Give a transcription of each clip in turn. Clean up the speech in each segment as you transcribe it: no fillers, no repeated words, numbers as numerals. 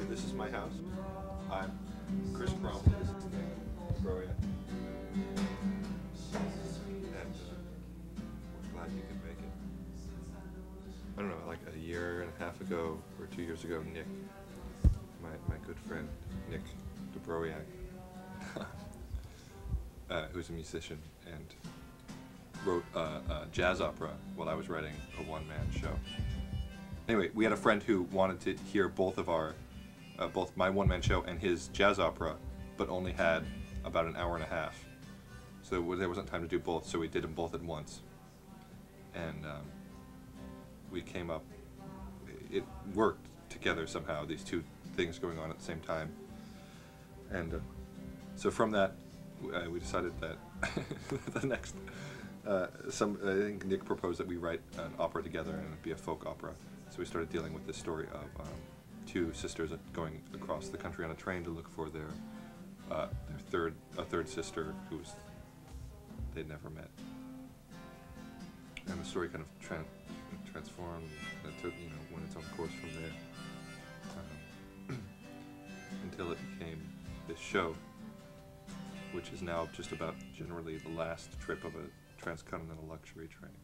This is my house. I'm Chris Crum. This is Nick Broya. And we're glad you could make it. I don't know, like a year and a half ago or 2 years ago, Nick, my good friend Nick DeBroyak, who's a musician and wrote a jazz opera while I was writing a one-man show. Anyway, we had a friend who wanted to hear both of our, both my one-man show and his jazz opera, but only had about an hour and a half. So there wasn't time to do both, so we did them both at once. And we came up, it worked together somehow, these two things going on at the same time. And so from that, we decided that the next, I think Nick proposed that we write an opera together and it'd be a folk opera. So we started dealing with this story of two sisters going across the country on a train to look for their third sister who's they'd never met. And the story kind of transformed and it took, went its own course from there until it became this show, which is now just about generally the last trip of a transcontinental luxury train.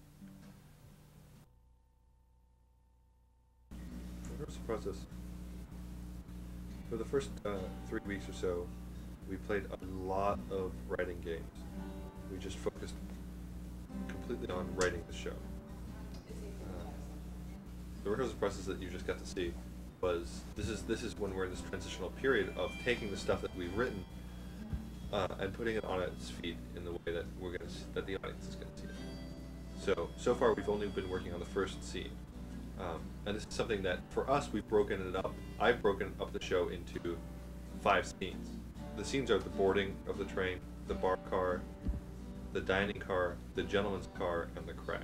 The rehearsal process. For the first 3 weeks or so, we played a lot of writing games. We just focused completely on writing the show. The rehearsal process that you just got to see was, this is when we're in this transitional period of taking the stuff that we've written and putting it on its feet in the way that that the audience is going to see it. So far we've only been working on the first scene. And this is something that, for us, we've broken it up. I've broken up the show into 5 scenes. The scenes are the boarding of the train, the bar car, the dining car, the gentleman's car, and the crash.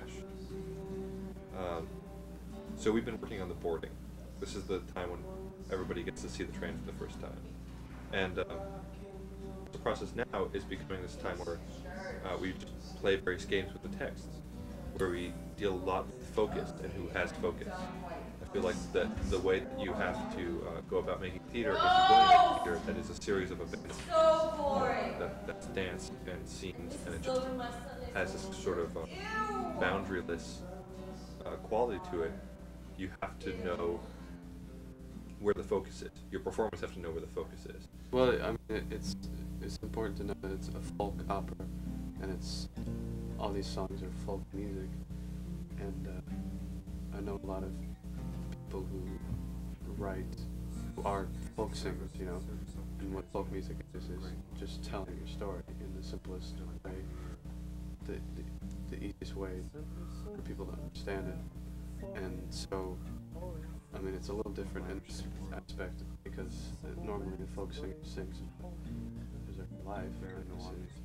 So we've been working on the boarding. This is the time when everybody gets to see the train for the first time. And the process now is becoming this time where we just play various games with the texts, where we deal a lot with focus and who has focus. I feel like that the way that you have to go about making theater is you're going to make theater that is a series of events that's dance and scenes, and it just has this sort of boundaryless quality to it. You have to know where the focus is. Your performers have to know where the focus is. Well, I mean, it's important to know that it's a folk opera, and it's all these songs are folk music, and I know a lot of people who are folk singers, and what folk music is just telling your story in the simplest way, the easiest way for people to understand it. And so, I mean, it's a little different in this aspect because normally a folk singer sings their life, and this is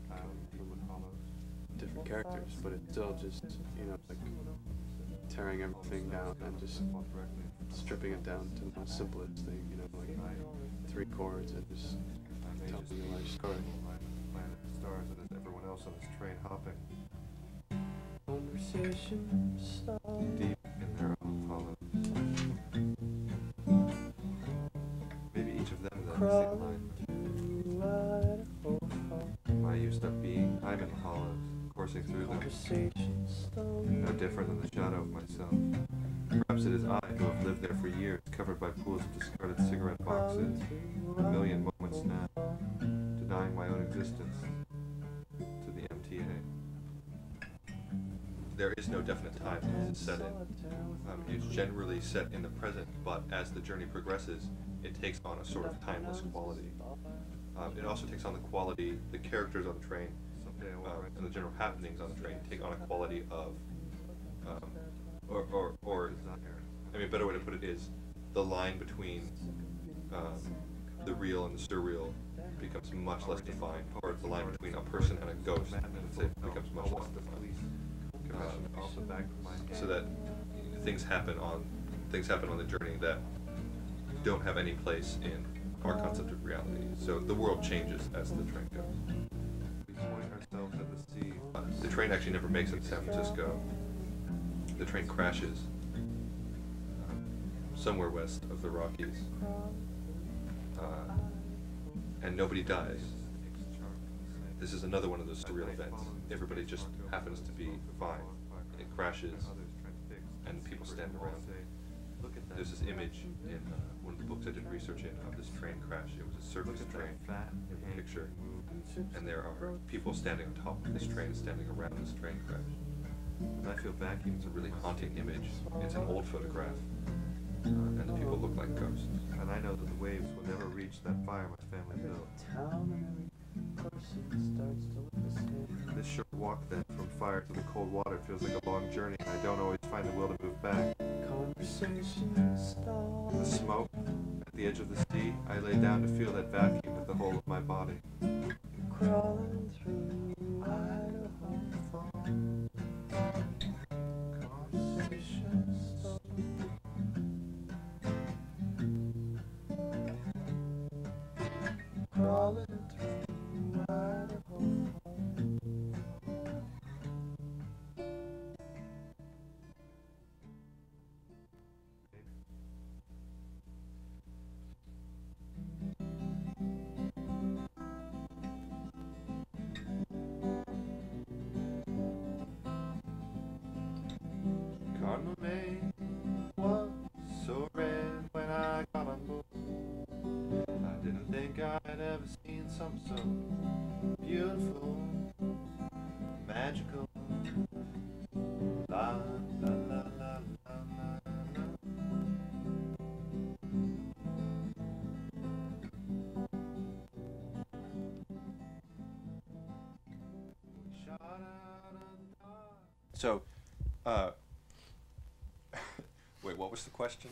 from different characters, but it's still just, like tearing everything down and just stripping it down to the simplest thing, like 3 chords and just telling your life story. Planet stars and there's everyone else on this train hopping. Conversation Deep in their own hollows. Maybe each of them is at the same line. I used up being, I'm in hollows, coursing through them. No different than the shadow of myself. Perhaps it is I who have lived there for years, covered by pools of discarded cigarette boxes, a million moments snap, denying my own existence to the MTA. There is no definite time that it's set in. It's generally set in the present, but as the journey progresses, it takes on a sort of timeless quality. It also takes on the quality, the characters on the train, and the general happenings on the train take on a quality of, I mean, a better way to put it is, the line between the real and the surreal becomes much less defined, or the line between a person and a ghost, let's say, becomes much less defined. So that things happen on the journey that don't have any place in our concept of reality. So the world changes as the train goes. We point ourselves at the sea. The train actually never makes it to San Francisco. The train crashes somewhere west of the Rockies, and nobody dies. This is another one of those surreal events. Everybody just happens to be fine. It crashes, and people stand around. There's this image in one of the books I did research in of this train crash. It was a circus train in the picture, and there are people standing on top of this train, standing around this train crash. And I feel vacuum. It's a really haunting image. It's an old photograph, and the people look like ghosts. And I know that the waves will never reach that fire my family built. This short walk then from fire to the cold water feels like a long journey, and I don't always find the will to move back. The smoke at the edge of the sea, I lay down to feel that vacuum with the whole of my body. Crawling through Idaho. Crawling through Idaho. Cardinal May was so red when I got on board. I didn't think I'd ever seen something so beautiful, magical. La la la la la la. Shot out of the dark. So, wait, what was the question?